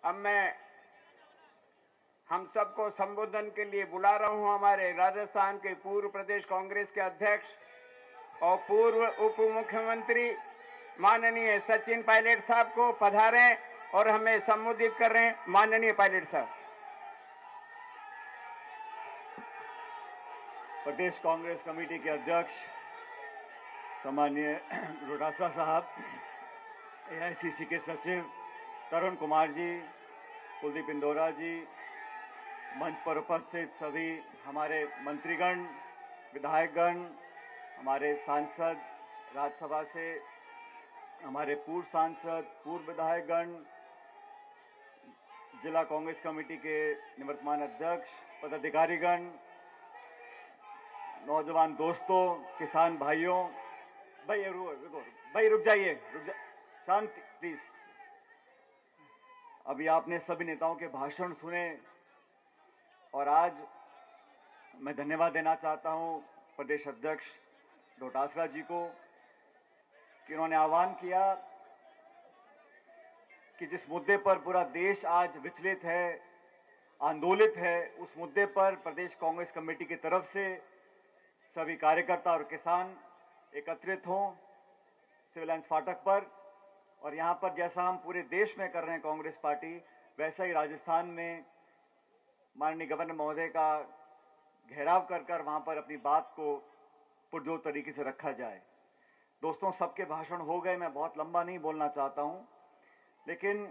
अब मैं हम सबको संबोधन के लिए बुला रहा हूं हमारे राजस्थान के पूर्व प्रदेश कांग्रेस के अध्यक्ष और पूर्व उप मुख्यमंत्री माननीय सचिन पायलट साहब को पधारें और हमें संबोधित कर रहे हैं। माननीय पायलट साहब। प्रदेश कांग्रेस कमेटी के अध्यक्ष सम्माननीय डोटासरा साहब, एआईसीसी के सचिव तरुण कुमार जी, कुलदीप इंदौरा जी, मंच पर उपस्थित सभी हमारे मंत्रीगण, विधायकगण, हमारे सांसद, राज्यसभा से हमारे पूर्व सांसद, पूर्व विधायकगण, जिला कांग्रेस कमेटी के निवर्तमान अध्यक्ष, पदाधिकारीगण, नौजवान दोस्तों, किसान भाइयों, भाई रुक जाइए, शांति प्लीज। अभी आपने सभी नेताओं के भाषण सुने और आज मैं धन्यवाद देना चाहता हूं प्रदेश अध्यक्ष डोटासरा जी को कि उन्होंने आह्वान किया कि जिस मुद्दे पर पूरा देश आज विचलित है, आंदोलित है, उस मुद्दे पर प्रदेश कांग्रेस कमेटी की तरफ से सभी कार्यकर्ता और किसान एकत्रित हों सिविल लाइंस फाटक पर। और यहां पर जैसा हम पूरे देश में कर रहे हैं कांग्रेस पार्टी, वैसा ही राजस्थान में माननीय गवर्नर महोदय का घेराव कर वहां पर अपनी बात को पुरजोर तरीके से रखा जाए। दोस्तों, सबके भाषण हो गए, मैं बहुत लंबा नहीं बोलना चाहता हूं, लेकिन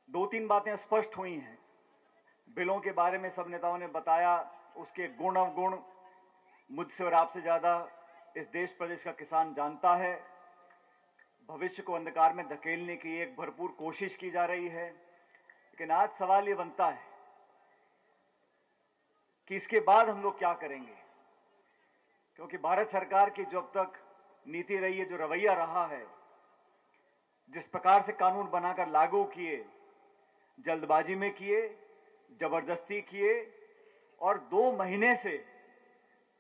दो तीन बातें स्पष्ट हुई हैं। बिलों के बारे में सब नेताओं ने बताया, उसके गुण अवगुण मुझसे और आपसे ज्यादा इस देश प्रदेश का किसान जानता है। भविष्य को अंधकार में धकेलने की एक भरपूर कोशिश की जा रही है, लेकिन आज सवाल ये बनता है कि इसके बाद हम लोग क्या करेंगे, क्योंकि भारत सरकार की जो अब तक नीति रही है, जो रवैया रहा है, जिस प्रकार से कानून बनाकर लागू किए, जल्दबाजी में किए, जबरदस्ती किए, और 2 महीने से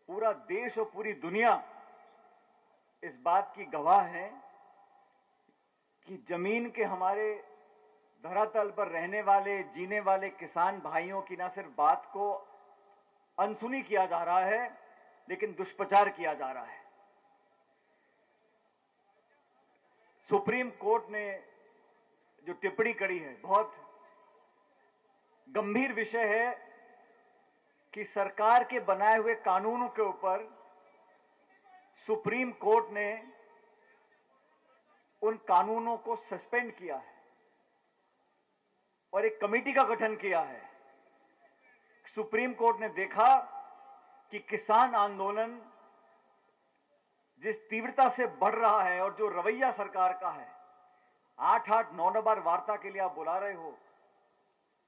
पूरा देश और पूरी दुनिया इस बात की गवाह है कि जमीन के हमारे धरातल पर रहने वाले, जीने वाले किसान भाइयों की न सिर्फ बात को अनसुनी किया जा रहा है, लेकिन दुष्प्रचार किया जा रहा है। सुप्रीम कोर्ट ने जो टिप्पणी करी है, बहुत गंभीर विषय है कि सरकार के बनाए हुए कानूनों के ऊपर सुप्रीम कोर्ट ने उन कानूनों को सस्पेंड किया है और एक कमेटी का गठन किया है। सुप्रीम कोर्ट ने देखा कि किसान आंदोलन जिस तीव्रता से बढ़ रहा है और जो रवैया सरकार का है, 8-8, 9 बार वार्ता के लिए आप बुला रहे हो,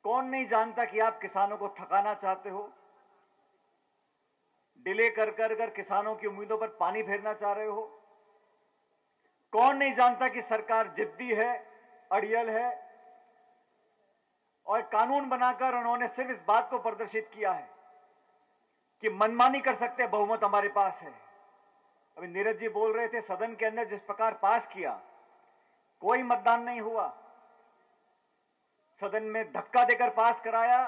कौन नहीं जानता कि आप किसानों को थकाना चाहते हो, डिले कर किसानों की उम्मीदों पर पानी फेरना चाह रहे हो। कौन नहीं जानता कि सरकार जिद्दी है, अड़ियल है, और कानून बनाकर उन्होंने सिर्फ इस बात को प्रदर्शित किया है कि मनमानी कर सकते हैं, बहुमत हमारे पास है। अभी नीरज जी बोल रहे थे, सदन के अंदर जिस प्रकार पास किया, कोई मतदान नहीं हुआ, सदन में धक्का देकर पास कराया,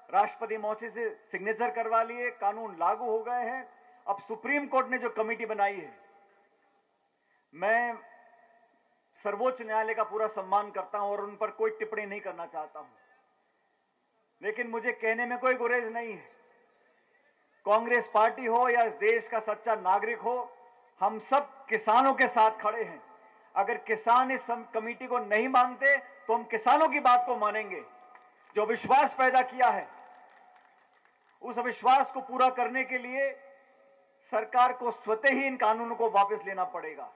राष्ट्रपति महोदय से सिग्नेचर करवा लिए, कानून लागू हो गए हैं। अब सुप्रीम कोर्ट ने जो कमेटी बनाई है, मैं सर्वोच्च न्यायालय का पूरा सम्मान करता हूं और उन पर कोई टिप्पणी नहीं करना चाहता हूं, लेकिन मुझे कहने में कोई गुरेज नहीं है। कांग्रेस पार्टी हो या इस देश का सच्चा नागरिक हो, हम सब किसानों के साथ खड़े हैं। अगर किसान इस कमेटी को नहीं मानते तो हम किसानों की बात को मानेंगे। जो विश्वास पैदा किया है, उस अविश्वास को पूरा करने के लिए सरकार को स्वतः ही इन कानूनों को वापस लेना पड़ेगा।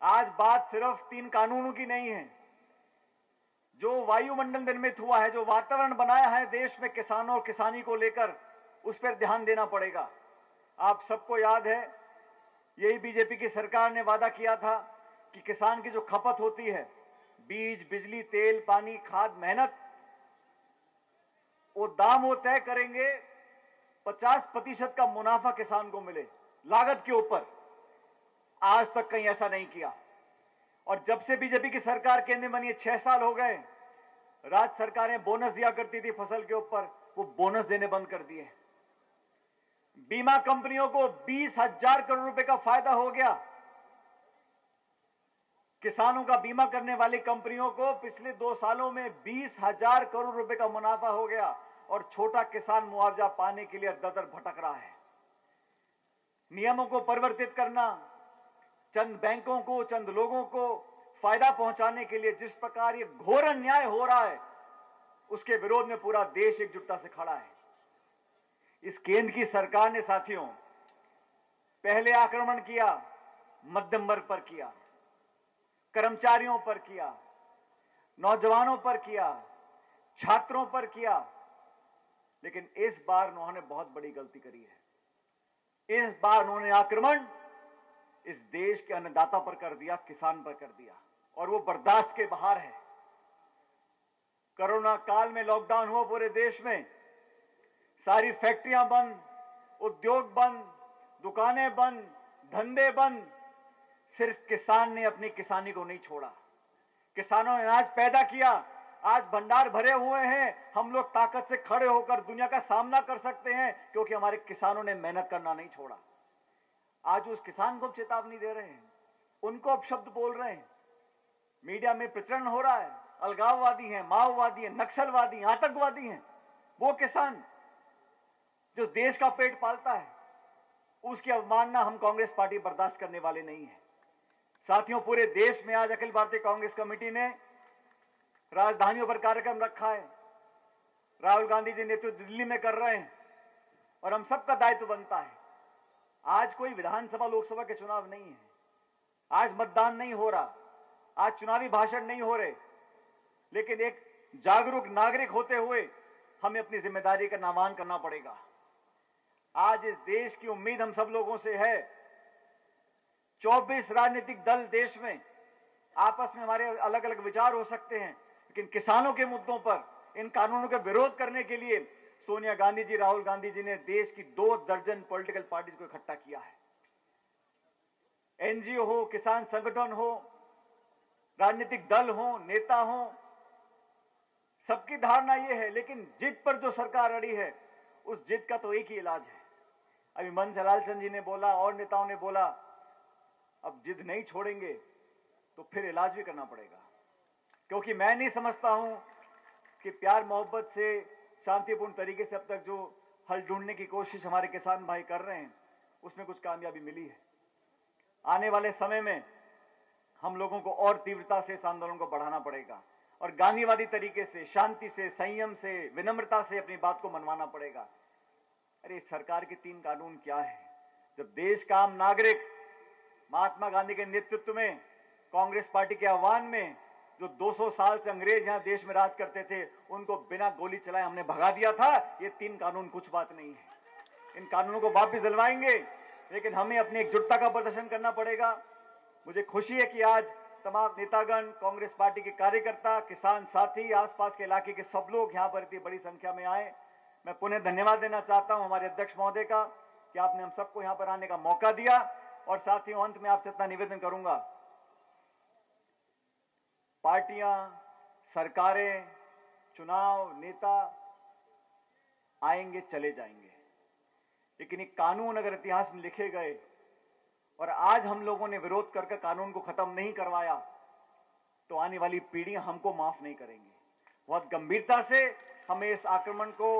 आज बात सिर्फ 3 कानूनों की नहीं है। जो वायुमंडल निर्मित हुआ है, जो वातावरण बनाया है देश में किसानों और किसानी को लेकर, उस पर ध्यान देना पड़ेगा। आप सबको याद है, यही बीजेपी की सरकार ने वादा किया था कि किसान की जो खपत होती है, बीज, बिजली, तेल, पानी, खाद, मेहनत, वो दाम वो तय करेंगे, 50% का मुनाफा किसान को मिले लागत के ऊपर। आज तक कहीं ऐसा नहीं किया। और जब से बीजेपी की सरकार केंद्र में बनी है, 6 साल हो गए, राज्य सरकारें बोनस दिया करती थी फसल के ऊपर, वो बोनस देने बंद कर दिए। बीमा कंपनियों को 20,000 करोड़ रुपए का फायदा हो गया। किसानों का बीमा करने वाली कंपनियों को पिछले 2 सालों में 20,000 करोड़ रुपए का मुनाफा हो गया और छोटा किसान मुआवजा पाने के लिए दर-दर भटक रहा है। नियमों को परिवर्तित करना, चंद बैंकों को, चंद लोगों को फायदा पहुंचाने के लिए जिस प्रकार ये घोर अन्याय हो रहा है, उसके विरोध में पूरा देश एकजुटता से खड़ा है। इस केंद्र की सरकार ने साथियों पहले आक्रमण किया, मध्यम वर्ग पर किया, कर्मचारियों पर किया, नौजवानों पर किया, छात्रों पर किया, लेकिन इस बार उन्होंने बहुत बड़ी गलती करी है। इस बार उन्होंने आक्रमण इस देश के अन्नदाता पर कर दिया, किसान पर कर दिया, और वो बर्दाश्त के बाहर है। कोरोना काल में लॉकडाउन हुआ पूरे देश में, सारी फैक्ट्रियां बंद, उद्योग बंद, दुकानें बंद, धंधे बंद। सिर्फ किसान ने अपनी किसानी को नहीं छोड़ा। किसानों ने अनाज पैदा किया, आज भंडार भरे हुए हैं। हम लोग ताकत से खड़े होकर दुनिया का सामना कर सकते हैं क्योंकि हमारे किसानों ने मेहनत करना नहीं छोड़ा। आज उस किसान को चेतावनी दे रहे हैं, उनको अपशब्द बोल रहे हैं, मीडिया में प्रचलन हो रहा है, अलगाववादी हैं, माओवादी हैं, नक्सलवादी हैं, आतंकवादी हैं। वो किसान जो देश का पेट पालता है, उसकी अवमानना हम कांग्रेस पार्टी बर्दाश्त करने वाले नहीं है। साथियों, पूरे देश में आज अखिल भारतीय कांग्रेस कमेटी ने राजधानियों पर कार्यक्रम रखा है। राहुल गांधी जी नेतृत्व दिल्ली में कर रहे हैं और हम सबका दायित्व बनता है। आज कोई विधानसभा लोकसभा के चुनाव नहीं है, आज मतदान नहीं हो रहा, आज चुनावी भाषण नहीं हो रहे, लेकिन एक जागरूक नागरिक होते हुए हमें अपनी जिम्मेदारी का निर्वहन करना पड़ेगा। आज इस देश की उम्मीद हम सब लोगों से है। 24 राजनीतिक दल देश में, आपस में हमारे अलग अलग विचार हो सकते हैं, लेकिन किसानों के मुद्दों पर, इन कानूनों का विरोध करने के लिए सोनिया गांधी जी, राहुल गांधी जी ने देश की 2 दर्जन पॉलिटिकल पार्टीज को इकट्ठा किया है। एनजीओ हो, किसान संगठन हो, राजनीतिक दल हो, नेता हो, सबकी धारणा यह है, लेकिन जिद पर जो सरकार अड़ी है, उस जिद का तो एक ही इलाज है। अभी मनसे लालचंद जी ने बोला और नेताओं ने बोला, अब जिद नहीं छोड़ेंगे तो फिर इलाज भी करना पड़ेगा। क्योंकि मैं नहीं समझता हूं कि प्यार मोहब्बत से, शांतिपूर्ण तरीके से अब तक जो हल ढूंढने की कोशिश हमारे किसान भाई कर रहे हैं, उसमें कुछ कामयाबी मिली है। आने वाले समय में हम लोगों को और तीव्रता से इस आंदोलन को बढ़ाना पड़ेगा और गांधीवादी तरीके से, शांति से, संयम से, विनम्रता से अपनी बात को मनवाना पड़ेगा। अरे सरकार के 3 कानून क्या है? जब देश का आम नागरिक महात्मा गांधी के नेतृत्व में, कांग्रेस पार्टी के आह्वान में, जो 200 साल से अंग्रेज यहां देश में राज करते थे, उनको बिना गोली चलाए हमने भगा दिया था। ये 3 कानून कुछ बात नहीं है। इन कानूनों को वापस दिलवाएंगे, लेकिन हमें अपनी एकजुटता का प्रदर्शन करना पड़ेगा। मुझे खुशी है कि आज तमाम नेतागण, कांग्रेस पार्टी के कार्यकर्ता, किसान साथी, आसपास के इलाके के सब लोग यहां पर इतनी बड़ी संख्या में आए। मैं पुनः धन्यवाद देना चाहता हूं हमारे अध्यक्ष महोदय का कि आपने हम सबको यहां पर आने का मौका दिया। और साथियों, अंत में आपसे इतना निवेदन करूंगा, पार्टियां, सरकारें, चुनाव, नेता आएंगे चले जाएंगे, लेकिन एक कानून अगर इतिहास में लिखे गए और आज हम लोगों ने विरोध करके कानून को खत्म नहीं करवाया, तो आने वाली पीढ़ियां हमको माफ नहीं करेंगी। बहुत गंभीरता से हमें इस आक्रमण को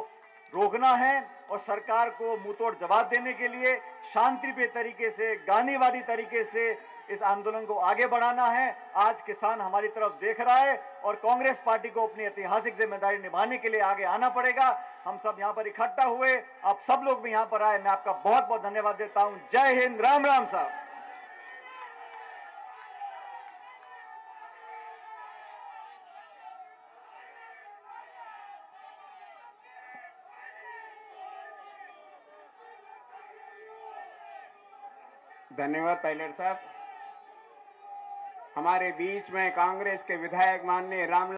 रोकना है और सरकार को मुंहतोड़ जवाब देने के लिए शांतिप्रिय तरीके से, गांधीवादी तरीके से इस आंदोलन को आगे बढ़ाना है। आज किसान हमारी तरफ देख रहा है और कांग्रेस पार्टी को अपनी ऐतिहासिक जिम्मेदारी निभाने के लिए आगे आना पड़ेगा। हम सब यहां पर इकट्ठा हुए, आप सब लोग भी यहां पर आए, मैं आपका बहुत बहुत धन्यवाद देता हूं। जय हिंद, राम राम साहब। धन्यवाद पायलट साहब। हमारे बीच में कांग्रेस के विधायक माननीय राम